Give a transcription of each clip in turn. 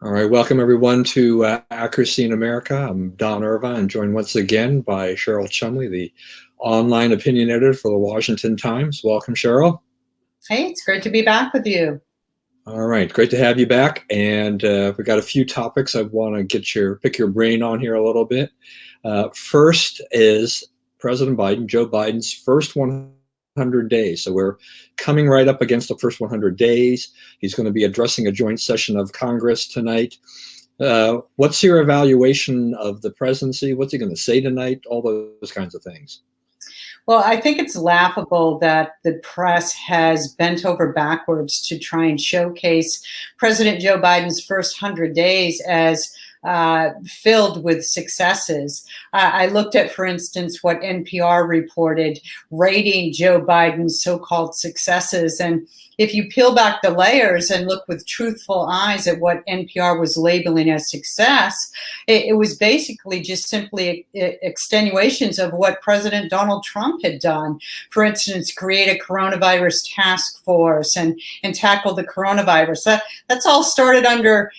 All right, welcome everyone to Accuracy in America. I'm Don Irvine, joined once again by Cheryl Chumley, the online opinion editor for the Washington Times. Welcome, Cheryl. Hey, it's great to be back with you. All right, great to have you back. And we've got a few topics I want to pick your brain on here a little bit. First is President Biden, Joe Biden's first 100 days. So we're coming right up against the first 100 days. He's going to be addressing a joint session of Congress tonight. What's your evaluation of the presidency? What's he going to say tonight? All those kinds of things. Well, I think it's laughable that the press has bent over backwards to try and showcase President Joe Biden's first 100 days as filled with successes. I looked at, for instance, what NPR reported rating Joe Biden's so-called successes. And if you peel back the layers and look with truthful eyes at what NPR was labeling as success, it was basically just simply extenuations of what President Donald Trump had done. For instance, create a coronavirus task force and tackle the coronavirus. That's all started under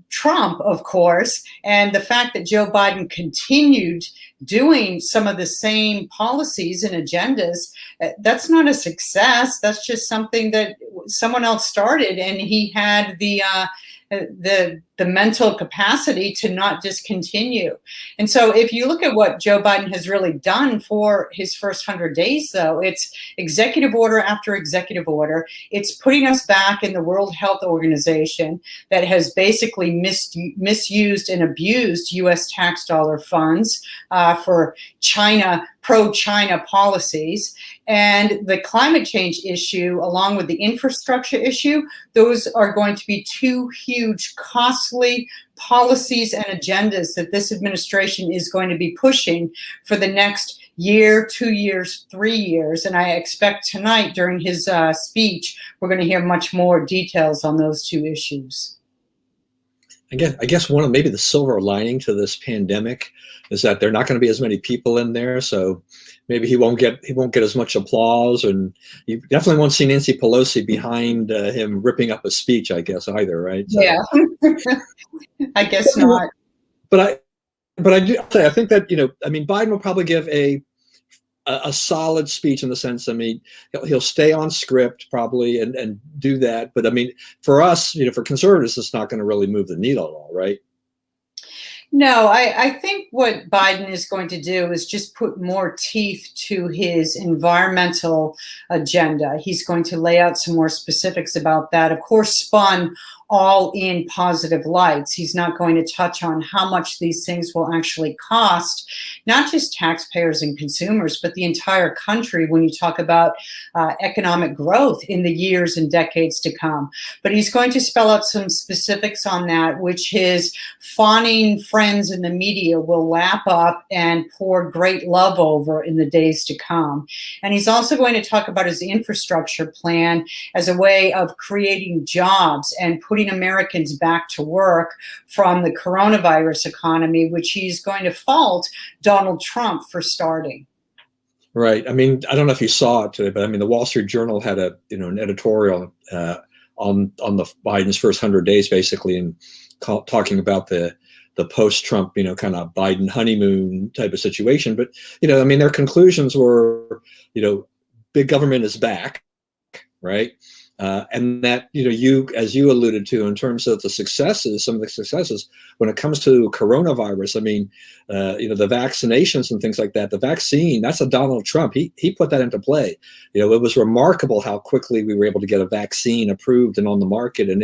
Trump, of course, and the fact that Joe Biden continued doing some of the same policies and agendas, that's not a success. That's just something that someone else started, and he had the mental capacity to not discontinue. And so if you look at what Joe Biden has really done for his first 100 days, though, it's executive order after executive order. It's putting us back in the World Health Organization that has basically misused and abused U.S. tax dollar funds for China, pro-China policies. And the climate change issue, along with the infrastructure issue, those are going to be two huge, costly policies and agendas that this administration is going to be pushing for the next year, 2 years, 3 years. And I expect tonight during his speech, we're going to hear much more details on those two issues. I guess one of maybe the silver lining to this pandemic is that there are not going to be as many people in there, so maybe he won't get as much applause, and you definitely won't see Nancy Pelosi behind him ripping up a speech, I guess, either, right? So, yeah, I guess not. But I do say I think that Biden will probably give a solid speech in the sense, he'll stay on script probably and do that. But for us, for conservatives, it's not going to really move the needle at all, right? No, I think what Biden is going to do is just put more teeth to his environmental agenda. He's going to lay out some more specifics about that. Of course, spun all in positive lights. He's not going to touch on how much these things will actually cost, not just taxpayers and consumers, but the entire country when you talk about economic growth in the years and decades to come. But he's going to spell out some specifics on that, which his fawning friends in the media will lap up and pour great love over in the days to come. And he's also going to talk about his infrastructure plan as a way of creating jobs and putting Americans back to work from the coronavirus economy, which he's going to fault Donald Trump for starting. Right. I don't know if you saw it today, but the Wall Street Journal had an editorial on the Biden's first 100 days, basically, and talking about the post-Trump, kind of Biden honeymoon type of situation. But their conclusions were, big government is back, right? And that, as you alluded to, in terms of some of the successes, when it comes to coronavirus, the vaccinations and things like that, the vaccine, that's a Donald Trump. He put that into play. It was remarkable how quickly we were able to get a vaccine approved and on the market and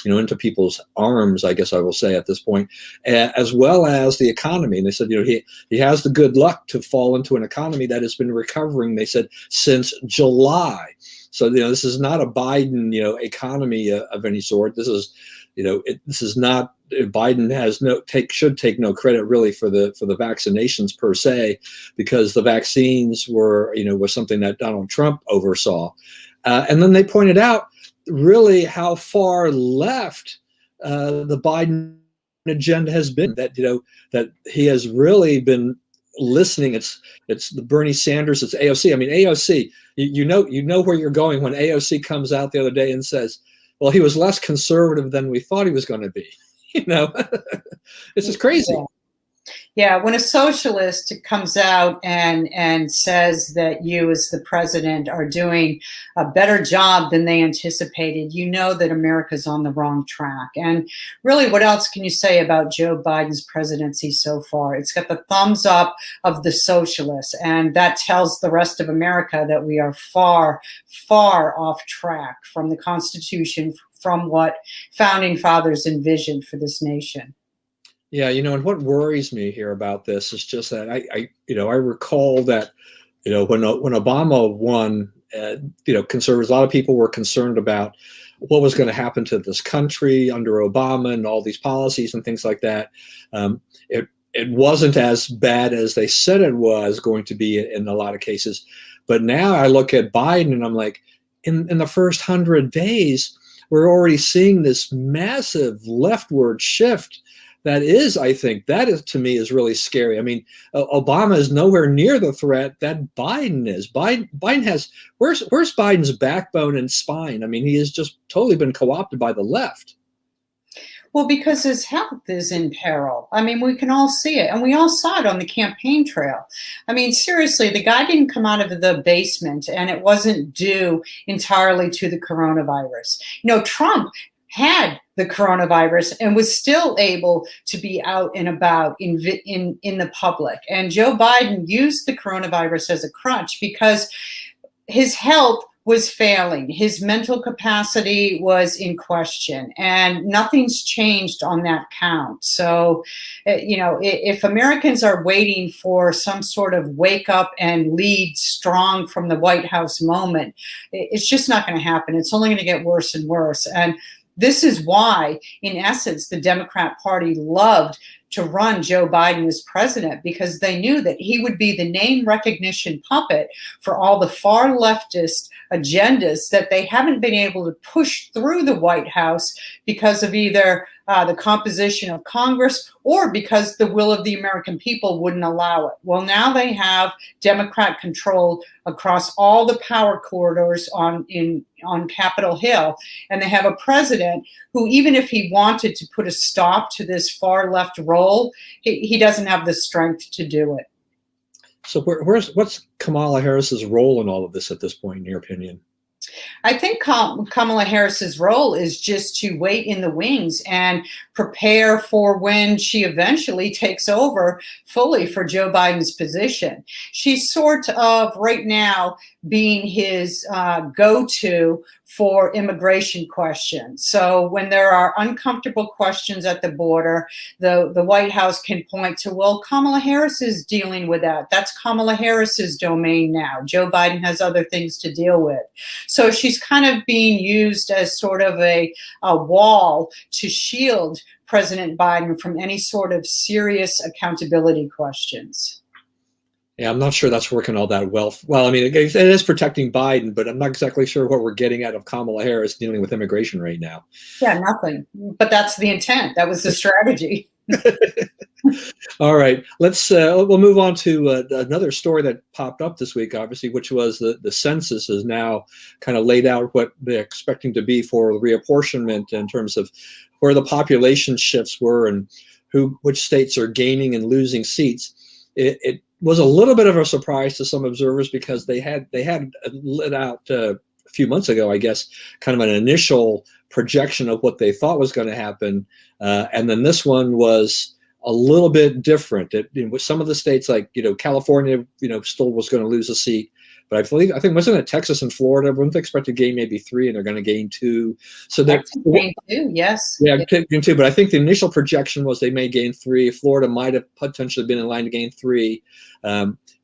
into people's arms, I guess I will say at this point, as well as the economy. And they said, he has the good luck to fall into an economy that has been recovering, they said, since July. So, this is not a Biden, economy of any sort. This is, this is not, Biden should take no credit really for the vaccinations per se, because the vaccines were something that Donald Trump oversaw. And then they pointed out really how far left the Biden agenda has been, that he has really been listening. It's the Bernie Sanders, it's AOC. AOC, you know where you're going when AOC comes out the other day and says, well, he was less conservative than we thought he was going to be. You know, this is crazy. Yeah. Yeah, when a socialist comes out and says that you as the president are doing a better job than they anticipated, you know that America's on the wrong track. And really, what else can you say about Joe Biden's presidency so far? It's got the thumbs up of the socialists, and that tells the rest of America that we are far, far off track from the Constitution, from what founding fathers envisioned for this nation. Yeah, and what worries me here about this is just that I recall that, when Obama won, conservatives, a lot of people were concerned about what was going to happen to this country under Obama and all these policies and things like that. It wasn't as bad as they said it was going to be in a lot of cases. But now I look at Biden and I'm like, in the first 100 days, we're already seeing this massive leftward shift. I think that is, to me, is really scary. I mean, Obama is nowhere near the threat that Biden is. Biden has, where's Biden's backbone and spine? I mean, he has just totally been co-opted by the left. Well, because his health is in peril. I mean, we can all see it, and we all saw it on the campaign trail. I mean, seriously, the guy didn't come out of the basement, and it wasn't due entirely to the coronavirus. Trump had the coronavirus and was still able to be out and about in the public. And Joe Biden used the coronavirus as a crutch because his health was failing. His mental capacity was in question, and nothing's changed on that count. So, if Americans are waiting for some sort of wake up and lead strong from the White House moment, it's just not going to happen. It's only going to get worse and worse. And this is why, in essence, the Democrat Party loved to run Joe Biden as president, because they knew that he would be the name recognition puppet for all the far leftist agendas that they haven't been able to push through the White House because of either the composition of Congress or because the will of the American people wouldn't allow it. Well, now they have Democrat control across all the power corridors on Capitol Hill, and they have a president who, even if he wanted to put a stop to this far left roll, he doesn't have the strength to do it. So what's Kamala Harris's role in all of this at this point, in your opinion? I think Kamala Harris's role is just to wait in the wings and prepare for when she eventually takes over fully for Joe Biden's position. She's sort of right now being his go-to for immigration questions. So when there are uncomfortable questions at the border, the White House can point to, well, Kamala Harris is dealing with that. That's Kamala Harris's domain now. Joe Biden has other things to deal with. So she's kind of being used as sort of a wall to shield President Biden from any sort of serious accountability questions. Yeah, I'm not sure that's working all that well. Well, I mean, it is protecting Biden, but I'm not exactly sure what we're getting out of Kamala Harris dealing with immigration right now. Yeah, nothing. But that's the intent. That was the strategy. All right, we'll move on to another story that popped up this week, obviously, which was the census has now kind of laid out what they're expecting to be for reapportionment in terms of where the population shifts were and which states are gaining and losing seats. It was a little bit of a surprise to some observers because they had let out a few months ago, I guess, kind of an initial projection of what they thought was going to happen, and then this one was a little bit different. With some of the states, like California, still was going to lose a seat, but I think wasn't it Texas and Florida? Weren't they expected to gain maybe 3, and they're going to gain 2? So they're gain 2, yes. Yeah, gain 2. But I think the initial projection was they may gain 3. Florida might have potentially been in line to gain 3.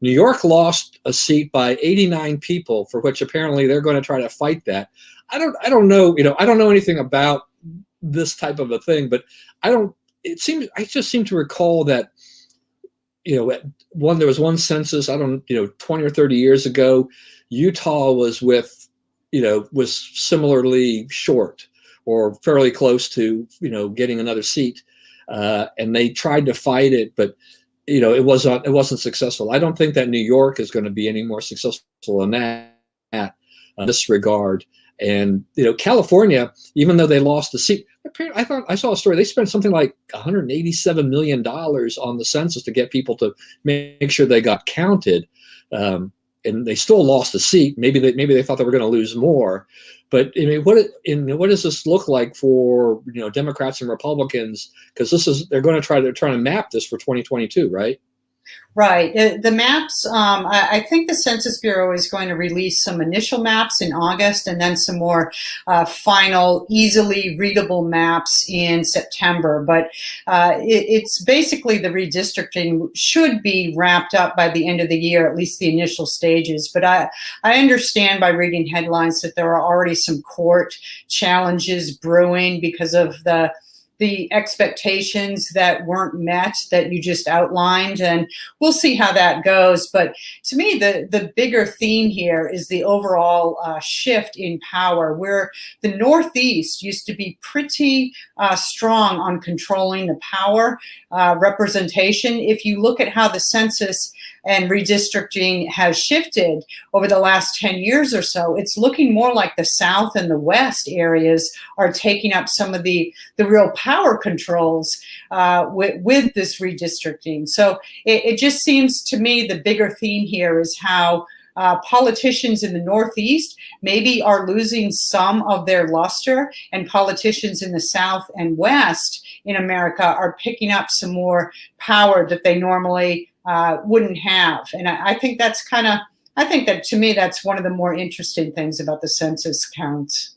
New York lost a seat by 89 people, for which apparently they're going to try to fight that. I don't know. I don't know anything about this type of a thing, but I just seem to recall that there was one census, 20 or 30 years ago, Utah was was similarly short or fairly close to getting another seat, and they tried to fight it, but it wasn't successful. I don't think that New York is going to be any more successful in that in this regard. And California, even though they lost the seat, they're I thought I saw a story. They spent something like $187 million on the census to get people to make sure they got counted, and they still lost a seat. Maybe they thought they were going to lose more. But I mean, what does this look like for Democrats and Republicans? Because they're trying to map this for 2022, right? Right. The maps, I think the Census Bureau is going to release some initial maps in August and then some more final, easily readable maps in September. But it's basically the redistricting should be wrapped up by the end of the year, at least the initial stages. But I understand by reading headlines that there are already some court challenges brewing because of the expectations that weren't met that you just outlined, and we'll see how that goes. But to me, the bigger theme here is the overall shift in power, where the Northeast used to be pretty strong on controlling the power representation. If you look at how the census and redistricting has shifted over the last 10 years or so, it's looking more like the South and the West areas are taking up some of the real power controls with this redistricting. So it just seems to me the bigger theme here is how politicians in the Northeast maybe are losing some of their luster, and politicians in the South and West in America are picking up some more power that they normally wouldn't have. And I think that to me, that's one of the more interesting things about the census counts.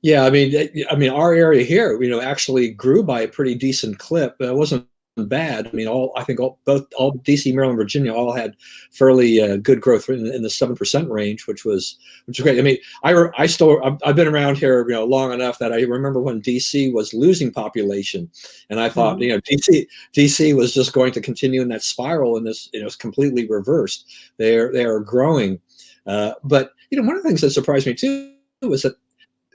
Yeah, I mean, our area here, actually grew by a pretty decent clip. It wasn't bad. I mean, both DC, Maryland, Virginia all had fairly good growth in the 7% range, which was great. I mean, I've been around here long enough that I remember when DC was losing population, and I thought DC was just going to continue in that spiral, and this it's completely reversed. They are growing, but one of the things that surprised me too was that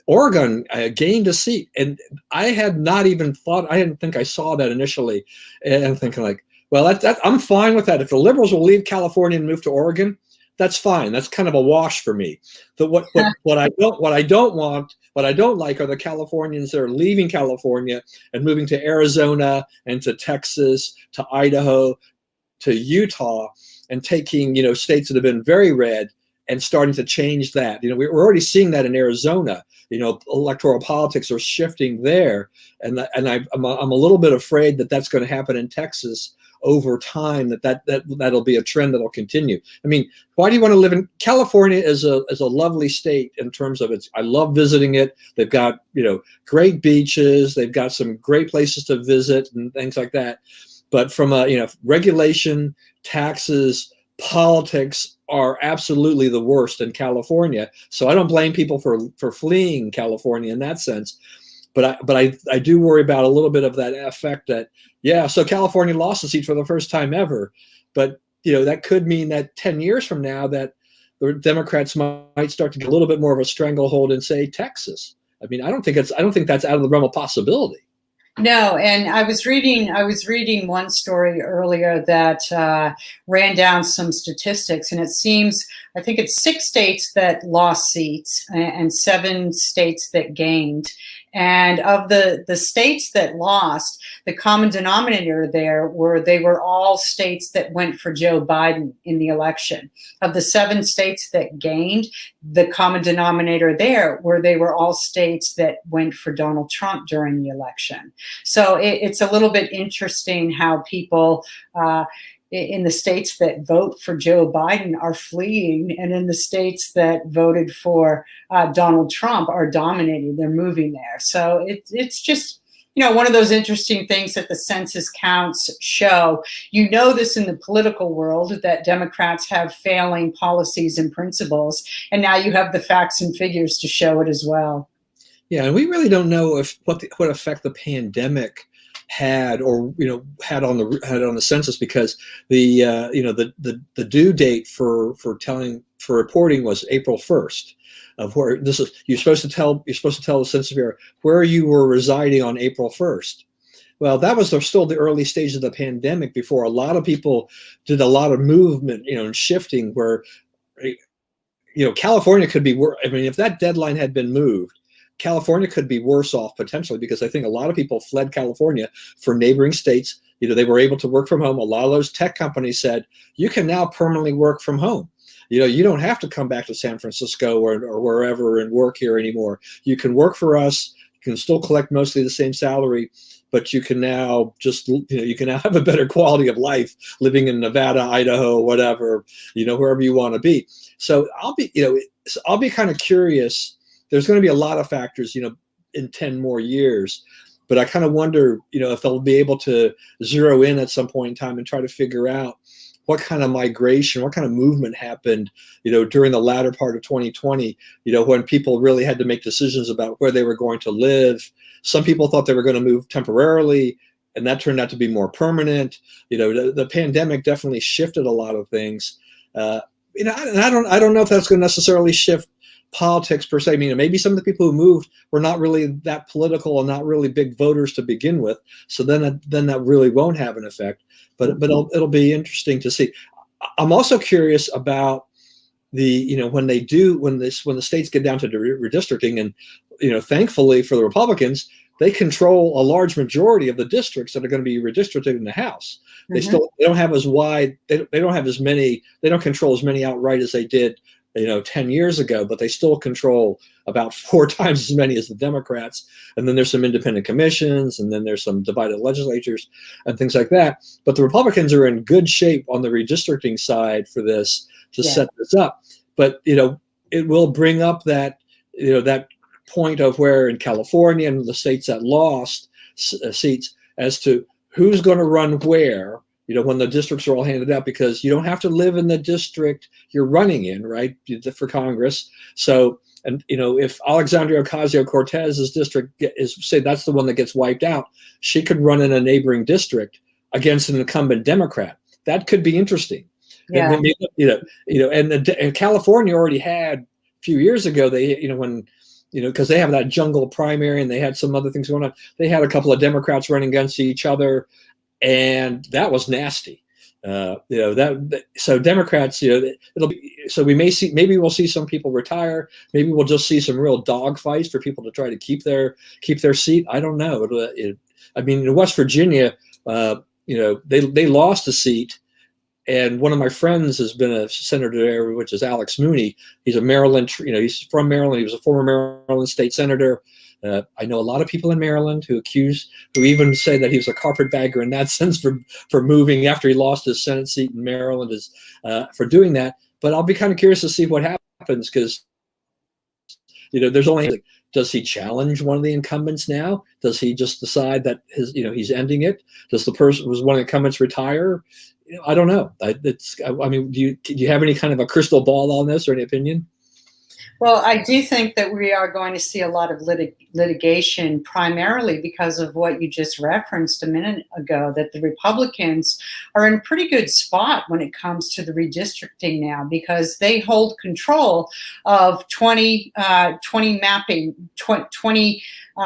Oregon gained a seat, and I didn't think I saw that initially, and I'm thinking like, well, I'm fine with that. If the liberals will leave California and move to Oregon, that's fine. That's kind of a wash for me. But what I don't like are the Californians that are leaving California and moving to Arizona and to Texas, to Idaho, to Utah, and taking states that have been very red and starting to change that. We're already seeing that in Arizona. Electoral politics are shifting there, and I'm a little bit afraid that that's going to happen in Texas over time. That'll be a trend that'll continue. I mean, why do you want to live in California? Is a lovely state in terms of I love visiting it. They've got great beaches. They've got some great places to visit and things like that. But from regulation, taxes, politics are absolutely the worst in California. So I don't blame people for fleeing California in that sense. But I do worry about a little bit of that effect that, so California lost a seat for the first time ever. But that could mean that 10 years from now that the Democrats might start to get a little bit more of a stranglehold in, say, Texas. I mean, I don't think that's out of the realm of possibility. No, and I was reading one story earlier that ran down some statistics, and I think it's 6 states that lost seats and 7 states that gained. And of the states that lost, the common denominator there they were all states that went for Joe Biden in the election. Of the 7 states that gained, the common denominator there they were all states that went for Donald Trump during the election. So it's a little bit interesting how people in the states that vote for Joe Biden are fleeing, and in the states that voted for Donald Trump are dominating. They're moving there. So it's just one of those interesting things that the census counts show. This in the political world, that Democrats have failing policies and principles, and now you have the facts and figures to show it as well. Yeah, and we really don't know what effect the pandemic had had on the census, because the due date for reporting was April 1st. You're supposed to tell the Census Bureau where you were residing on April 1st. Well, that was still the early stage of the pandemic, before a lot of people did a lot of movement, and shifting, where California could be. I mean, if that deadline had been moved, California could be worse off potentially, because I think a lot of people fled California for neighboring states. They were able to work from home. A lot of those tech companies said, you can now permanently work from home. You don't have to come back to San Francisco or wherever and work here anymore. You can work for us. You can still collect mostly the same salary, but you can now you can now have a better quality of life living in Nevada, Idaho, whatever, wherever you want to be. So I'll be kind of curious. There's going to be a lot of factors, in 10 more years, but I kind of wonder, if they'll be able to zero in at some point in time and try to figure out what kind of migration, what kind of movement happened, during the latter part of 2020, when people really had to make decisions about where they were going to live. Some people thought they were going to move temporarily, and that turned out to be more permanent. The pandemic definitely shifted a lot of things. I don't know if that's going to necessarily shift politics per se. I mean, maybe some of the people who moved were not really that political and not really big voters to begin with. So then that really won't have an effect. But it'll be interesting to see. I'm also curious about when the states get down to redistricting, and thankfully for the Republicans, they control a large majority of the districts that are going to be redistricted in the House. They don't have as wide. They don't have as many. They don't control as many outright as they did 10 years ago, but they still control about 4 times as many as the Democrats. And then there's some independent commissions, and then there's some divided legislatures and things like that. But the Republicans are in good shape on the redistricting side for this to set this up. But, it will bring up that, that point of where in California and the states that lost seats as to who's going to run where, when the districts are all handed out, because you don't have to live in the district you're running in, right, for Congress. So, and, if Alexandria Ocasio-Cortez's district say that's the one that gets wiped out, she could run in a neighboring district against an incumbent Democrat. That could be interesting. Yeah. And California already had a few years ago, because they have that jungle primary and they had some other things going on. They had a couple of Democrats running against each other, and that was nasty. So Democrats, it'll be, so maybe we'll see some people retire. Maybe we'll just see some real dogfights for people to try to keep their seat. I don't know. I mean, in West Virginia, they lost a seat. And one of my friends has been a senator there, which is Alex Mooney. He's a Maryland, he's from Maryland. He was a former Maryland state senator. I know a lot of people in Maryland who even say that he was a carpetbagger in that sense for moving after he lost his Senate seat in Maryland for doing that. But I'll be kind of curious to see what happens, because, there's only, does he challenge one of the incumbents now? Does he just decide that he's ending it? Was one of the incumbents retire? I don't know. Do you have any kind of a crystal ball on this or any opinion? Well, I do think that we are going to see a lot of litigation, primarily because of what you just referenced a minute ago, that the Republicans are in a pretty good spot when it comes to the redistricting now, because they hold control of 20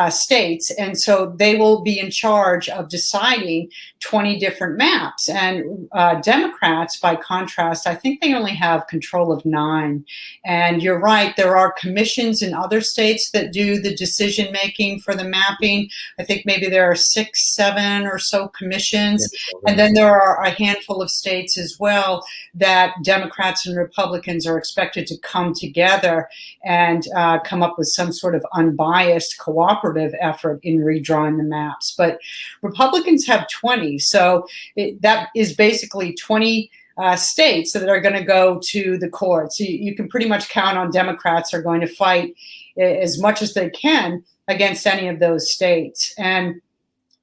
states. And so they will be in charge of deciding 20 different maps. And Democrats, by contrast, I think they only have control of 9. And you're right, there are commissions in other states that do the decision making for the mapping. I think maybe there are 6, 7 or so commissions. And then there are a handful of states as well that Democrats and Republicans are expected to come together and come up with some sort of unbiased cooperative effort in redrawing the maps. But Republicans have 20, so that is basically 20 states that are going to go to the courts. You can pretty much count on Democrats are going to fight as much as they can against any of those states. And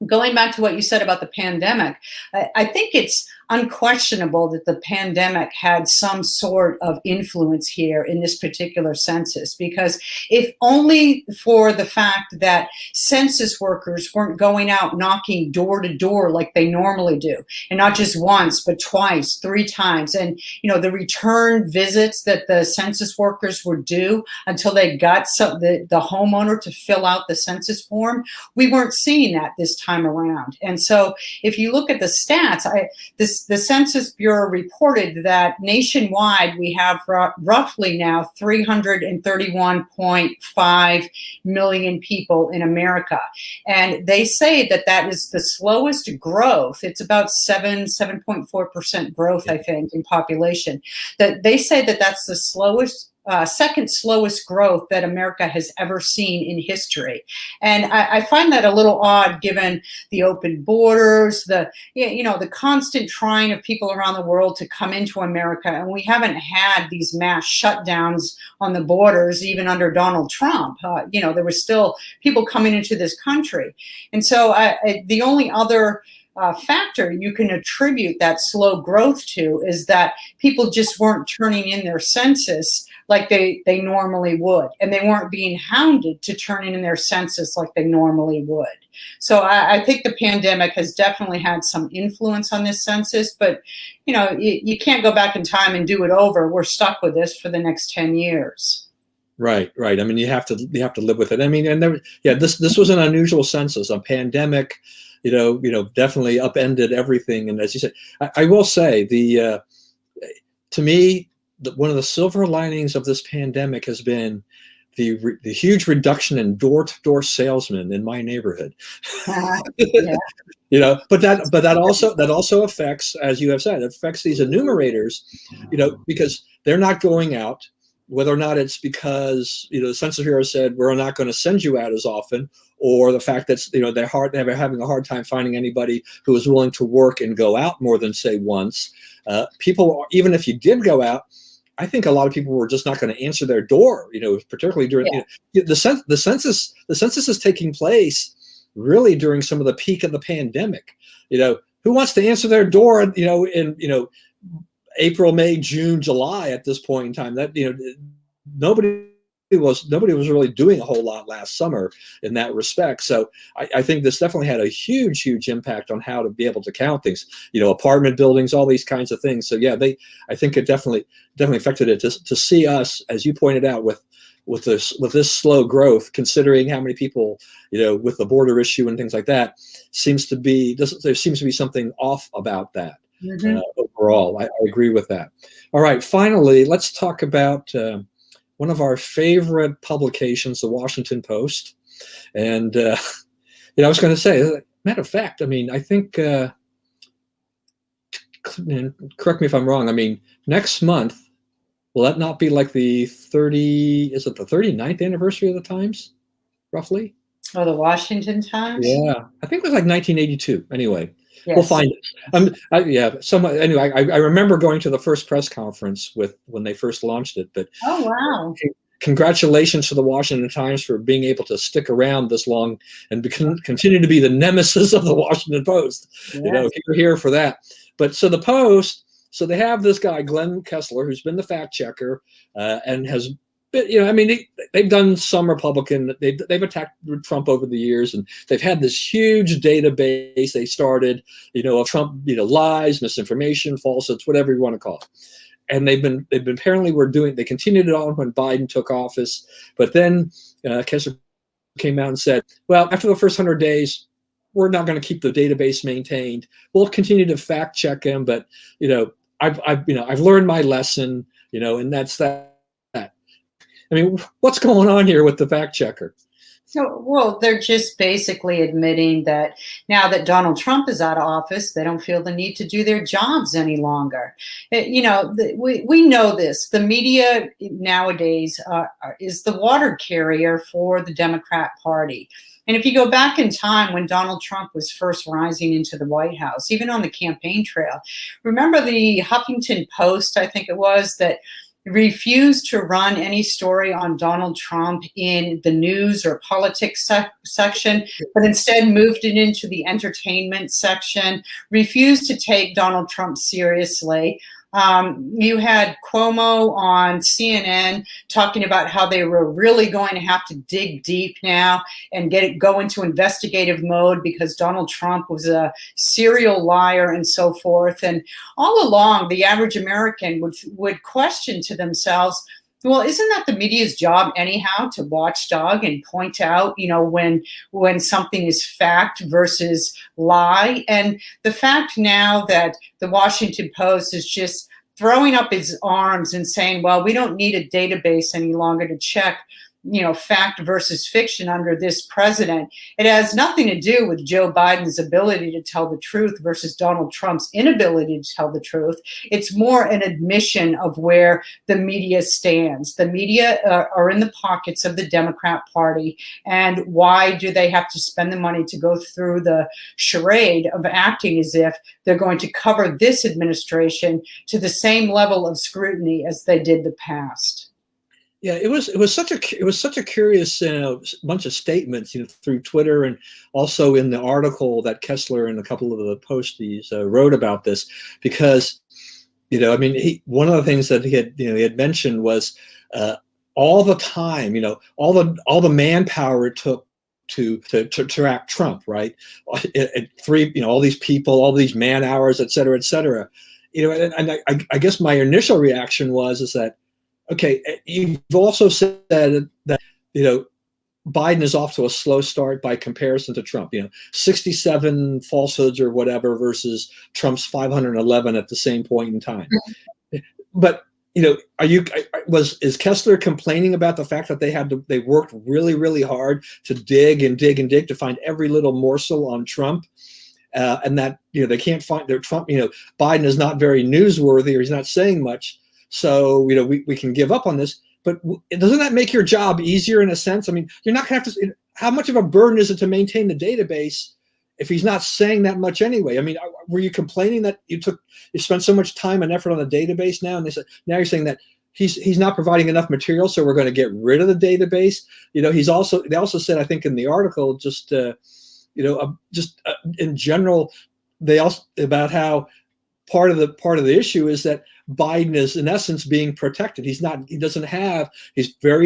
going back to what you said about the pandemic, I think it's unquestionable that the pandemic had some sort of influence here in this particular census, because if only for the fact that census workers weren't going out knocking door to door like they normally do, and not just once, but twice, 3 times. And, the return visits that the census workers would do until they got the homeowner to fill out the census form, we weren't seeing that this time around. And so if you look at the stats, the the Census Bureau reported that nationwide we have roughly now 331.5 million people in America. And they say that that is the slowest growth. It's about 7.4% growth, I think, in population. That they say that that's the slowest, second slowest growth that America has ever seen in history. And I find that a little odd given the open borders, the constant trying of people around the world to come into America. And we haven't had these mass shutdowns on the borders, even under Donald Trump. There were still people coming into this country. And so the only other factor you can attribute that slow growth to is that people just weren't turning in their census like they normally would, and they weren't being hounded to turn in their census like they normally would. So I think the pandemic has definitely had some influence on this census, but you can't go back in time and do it over. We're stuck with this for the next 10 years. Right. I mean, you have to live with it. I mean, and this was an unusual census. A pandemic, definitely upended everything. And as you said, I will say to me, one of the silver linings of this pandemic has been the huge reduction in door-to-door salesmen in my neighborhood. Yeah. But that also affects, as you have said, it affects these enumerators, because they're not going out, whether or not it's because the Census Bureau said we're not going to send you out as often, or the fact that they're having a hard time finding anybody who is willing to work and go out more than say once. People, even if you did go out, I think a lot of people were just not going to answer their door, particularly during the census. The census is taking place really during some of the peak of the pandemic. Who wants to answer their door, in April, May, June, July at this point in time? That nobody was really doing a whole lot last summer in that respect. So I think this definitely had a huge impact on how to be able to count things, apartment buildings, all these kinds of things. So I think it definitely affected it to see us, as you pointed out, with this slow growth, considering how many people, with the border issue and things like that, there seems to be something off about that. Mm-hmm. Overall, I agree with that. All right, finally, let's talk about one of our favorite publications, the Washington Post. And, I was going to say, matter of fact, I mean, I think, correct me if I'm wrong, I mean, next month, will that not be like the 39th anniversary of the Times, roughly? Oh, the Washington Times? Yeah, I think it was like 1982. Anyway, yes. We'll find it. Anyway, I remember going to the first press conference when they first launched it. But oh, wow. Congratulations to the Washington Times for being able to stick around this long and continue to be the nemesis of the Washington Post. Yes. You're here for that. But so the Post, so they have this guy, Glenn Kessler, who's been the fact checker and has been, they've done some Republican, they've attacked Trump over the years, and they've had this huge database they started, of Trump, lies, misinformation, falsehoods, whatever you want to call it. And they've been apparently they continued it on when Biden took office. But then Kessler came out and said, well, after the first 100 days, we're not going to keep the database maintained. We'll continue to fact check him, but I've learned my lesson, and that's that. I mean, what's going on here with the fact checker? So, well, they're just basically admitting that now that Donald Trump is out of office, they don't feel the need to do their jobs any longer. We know this. The media nowadays is the water carrier for the Democrat Party. And if you go back in time when Donald Trump was first rising into the White House, even on the campaign trail, remember the Huffington Post, I think it was, that refused to run any story on Donald Trump in the news or politics section, but instead moved it into the entertainment section, refused to take Donald Trump seriously. You had Cuomo on CNN talking about how they were really going to have to dig deep now and go into investigative mode because Donald Trump was a serial liar and so forth. And all along, the average American would question to themselves, Well, isn't that the media's job anyhow, to watchdog and point out, when something is fact versus lie? And the fact now that the Washington Post is just throwing up its arms and saying, well, we don't need a database any longer to check, fact versus fiction under this president. It has nothing to do with Joe Biden's ability to tell the truth versus Donald Trump's inability to tell the truth. It's more an admission of where the media stands. The media are in the pockets of the Democrat Party. And why do they have to spend the money to go through the charade of acting as if they're going to cover this administration to the same level of scrutiny as they did the past? Yeah, it was such a curious bunch of statements through Twitter, and also in the article that Kessler and a couple of the posties wrote about this, because one of the things that he had mentioned was all the time, all the manpower it took to track Trump, right? All these people, all these man hours, et cetera, et cetera. And I guess my initial reaction is that, okay, you've also said that Biden is off to a slow start by comparison to Trump. 67 falsehoods or whatever versus Trump's 511 at the same point in time. But is Kessler complaining about the fact that they worked really, really hard to dig and dig and dig to find every little morsel on Trump? And that they can't find their Trump. Biden is not very newsworthy, or he's not saying much. So, we can give up on this, but doesn't that make your job easier in a sense? I mean, you're not going to have to, how much of a burden is it to maintain the database if he's not saying that much anyway? I mean, were you complaining that you spent so much time and effort on the database now? And they said, now you're saying that he's not providing enough material, so we're going to get rid of the database. They also said, I think in the article, just in general, they also about how part of the issue is that Biden is in essence being protected. He's very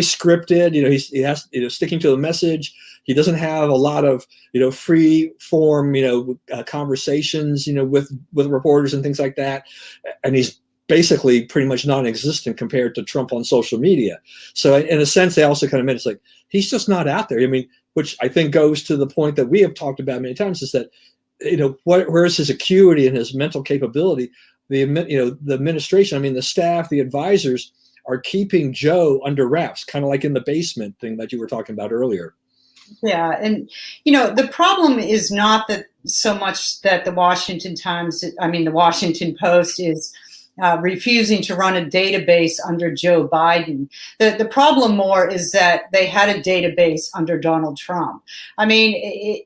scripted. He's sticking to the message. He doesn't have a lot of, free form, conversations, with reporters and things like that. And he's basically pretty much non-existent compared to Trump on social media. So in a sense, they also kind of meant it's like, he's just not out there. I mean, which I think goes to the point that we have talked about many times, is that, where is his acuity and his mental capability? The administration, the staff, the advisors are keeping Joe under wraps, kind of like in the basement thing that you were talking about earlier. Yeah. And, the problem is not that so much that the Washington Post is refusing to run a database under Joe Biden. The problem more is that they had a database under Donald Trump. I mean,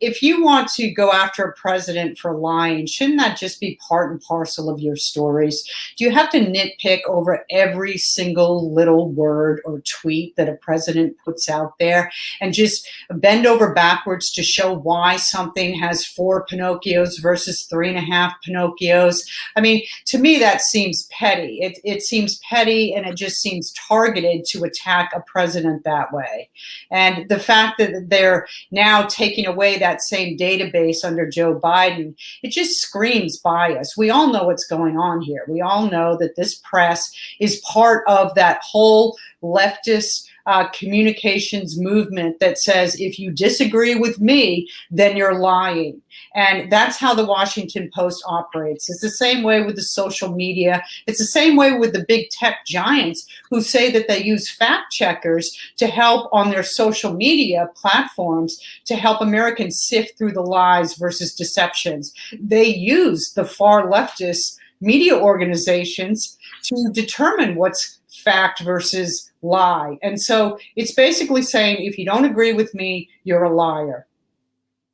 if you want to go after a president for lying, shouldn't that just be part and parcel of your stories? Do you have to nitpick over every single little word or tweet that a president puts out there and just bend over backwards to show why something has 4 Pinocchios versus 3.5 Pinocchios? I mean, to me, that seems petty. It seems petty, and it just seems targeted to attack a president that way. And the fact that they're now taking away that same database under Joe Biden, it just screams bias. We all know what's going on here. We all know that this press is part of that whole leftist communications movement that says, if you disagree with me, then you're lying. And that's how the Washington Post operates. It's the same way with the social media. It's the same way with the big tech giants who say that they use fact checkers to help on their social media platforms to help Americans sift through the lies versus deceptions. They use the far leftist media organizations to determine what's fact versus lie. And so it's basically saying, if you don't agree with me, you're a liar.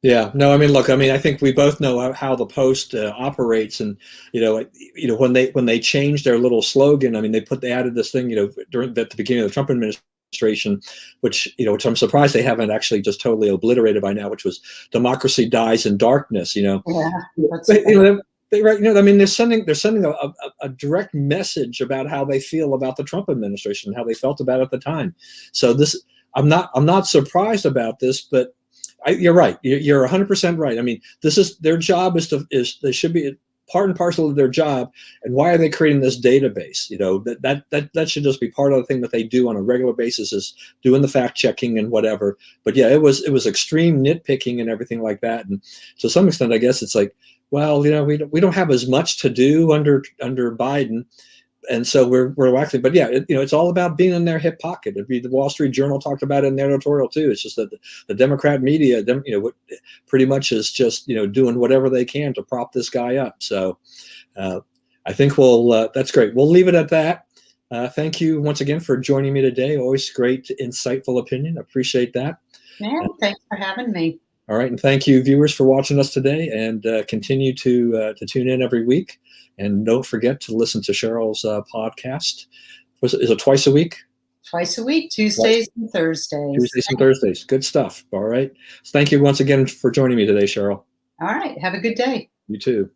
Yeah, no, look, I think we both know how the Post operates, and when they changed their little slogan, they added this thing, at the beginning of the Trump administration, which I'm surprised they haven't actually just totally obliterated by now, which was "Democracy dies in darkness." Yeah, they're sending a direct message about how they feel about the Trump administration, how they felt about it at the time. So I'm not surprised about this, but you're right. You're 100% right. This is their job. They should be part and parcel of their job. And why are they creating this database? That should just be part of the thing that they do on a regular basis, is doing the fact checking and whatever. But yeah, it was extreme nitpicking and everything like that. And to some extent, I guess it's like, well, we don't have as much to do under Biden. And so we're actually, but yeah, it's all about being in their hip pocket. The Wall Street Journal talked about it in their editorial too. It's just that the Democrat media, pretty much is just doing whatever they can to prop this guy up. So I think that's great. We'll leave it at that. Thank you once again for joining me today. Always great, insightful opinion. Appreciate that. Yeah, thanks for having me. All right, and thank you, viewers, for watching us today, and continue to tune in every week. And don't forget to listen to Cheryl's podcast. Is it twice a week? Twice a week, Tuesdays and Thursdays. Tuesdays and Thursdays. Good stuff. All right. So thank you once again for joining me today, Cheryl. All right. Have a good day. You too.